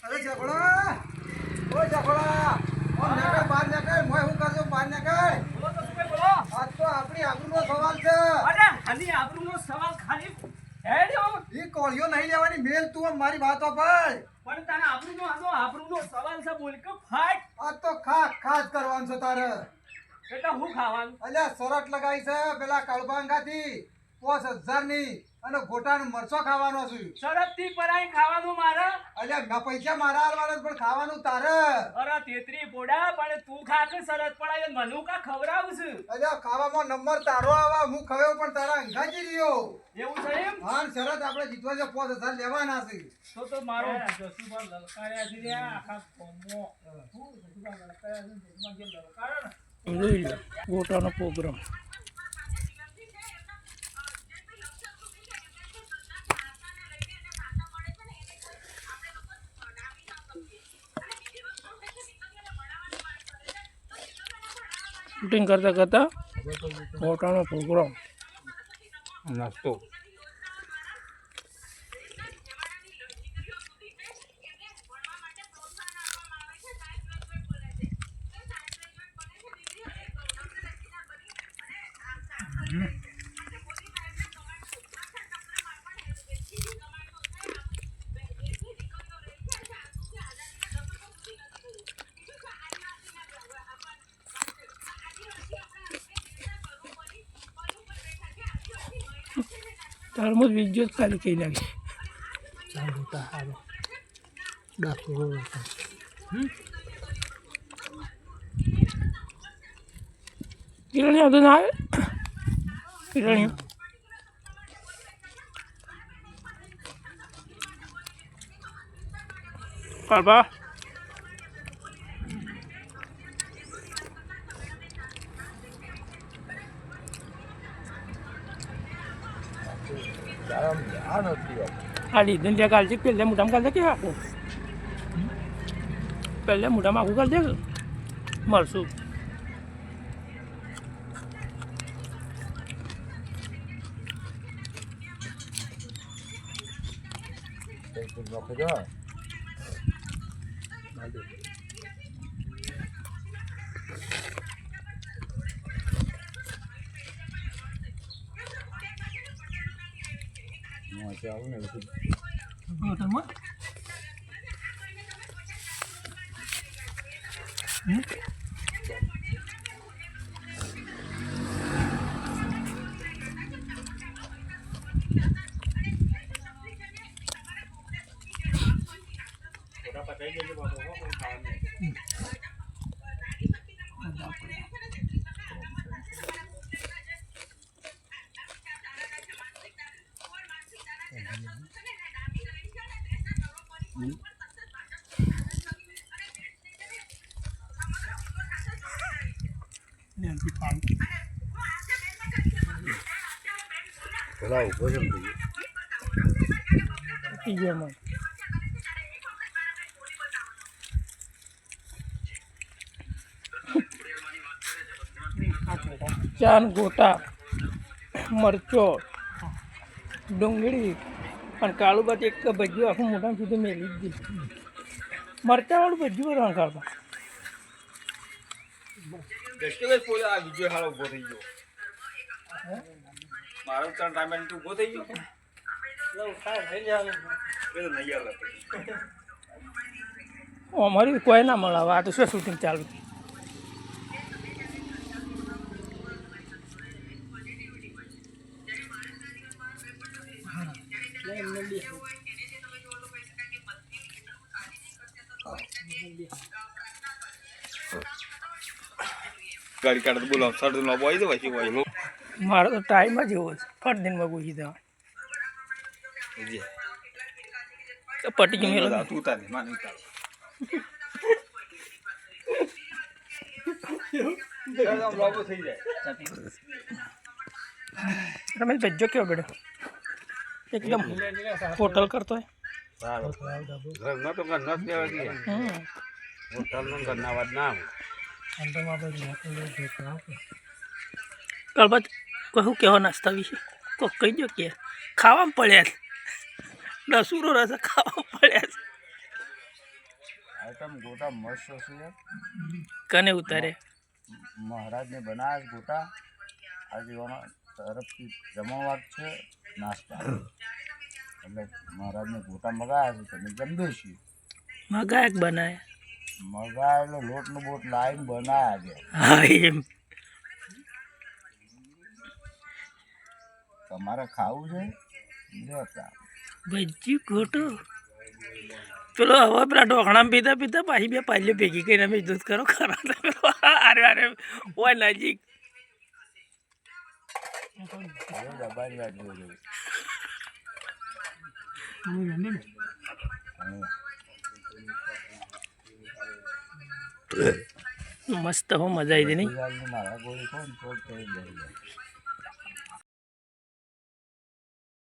અરે જફળા, ઓ જફળા, ઓ નકર બહાર નીકળ, મોય હું કરજો બહાર નીકળ. બોલો તો શું કઈ બોલો? આજ તો આપણી આબરૂનો સવાલ છે. અરે ખાલી આબરૂનો સવાલ ખાલી હેડ્યો. ઈ કોળિયો નહીં લેવાની મેલ તું આમ મારી વાતો પર. પણ તારા આબરૂનો સવાલ છે બોલ કે ફાટ. આજ તો ખાસ કરવાનું છે તારે. એટલે હું ખાવાનું? અલ્યા શરત લગાઈ છે પેલા કળબાંગાથી 5000 ની અને ગોટાનો મરચો ખાવાનો છે. શરતથી પરાઈ ખાવાનું મારે? અલ્યા ના પૈસા મારા આલવાના પણ ખાવાનું તારે. અરે તેત્રી પોડા પણ તું ખા કે શરત પડાય મનુ કા ખવડાવું છું. અલ્યા ખાવામાં નંબર તારો આવા હું ખવ્યો પણ તારા અંગાજી રહ્યો. એવું છે એમ? હા શરત આપણે જીતવા છે 5000 લેવાના છે. તો મારો જસુભા લલકાર્યા છે રે આખા કોમો. હું જસુભા લલકાર્યા છે જેમાં જે લલકારો ને લઈ લો ગોટાનો પ્રોગ્રામ. શૂટિંગ કરતા કરતા ગોટાનો પ્રોગ્રામ નાસ્તો. તારમો વિડીયો જ ખાલી કઈ લાગે ચાલુ હતા હારો ડાકો કિરણી આવતો ના આવે કિરણી પાપા આ લીધું ત્યાં કાલથી પહેલે મોટામાં કાઢે કે આખું પહેલે મોટામાં આખું કાઢ દે મળશું. ચાન ગોટા મરચો ડુંગળી અને કાળું બાદ એક ભજીયું આખું મોટા સુધી મેળવી જ દીધું. મરચાવાળું ભજીયું રણ કાઢવા અમારી કોઈ ના મળે. આ તો શું શૂટિંગ ચાલુ. ગાડી કાઢે બોલો સર નો બોય તો પછી બોય મારો તો ટાઈમ જ એવો છે ફટ દિનમાં પૂછી દેવા પટી ગઈ મેલો તું તારે માની તારે એકદમ લોબો થઈ જાય રમેશ ભેજો કેવો બેડો એકદમ હોટલ કરતો હોય ઘરના તો ઘરના જ લેવા દઈએ હોટલ નું ઘરના વાત ના કલબત કહું કેવો નાસ્તા વિશે કોક કહી દો કે ખાવામાં પડ્યા છે. દસુરો રસ ખાવામાં પડ્યા છે. આઈટમ ગોટા મસ્ત છે. કને ઉતારે મહારાજને બનાવ્યા છે ગોટા. આગેવાનો તરફથી જમણવાર છે, નાસ્તા. એટલે મહારાજને ગોટા મગાવ્યા છે, તમે જમદે છીએ. મગાયક બનાય મગાવેલો લોટનો બોટ લાવીને બનાવ્યા છે. હા એમ તમારે ખાવું છે લેતા. ભજીયું ખોટું પેલો હવે પેલા ઢોકળામાં પીતા પીતા પાછી બે પાલ્યો ભેગી કરીને અમે દૂધ કરો ખરા અરે અરે ઓય નજીક હવે દબાઈ વાગ્યું છે. મસ્ત હો મજા આવી હતી નહીં ગુજરાતની મારા ગોળી કોણ તો થઈ જાય.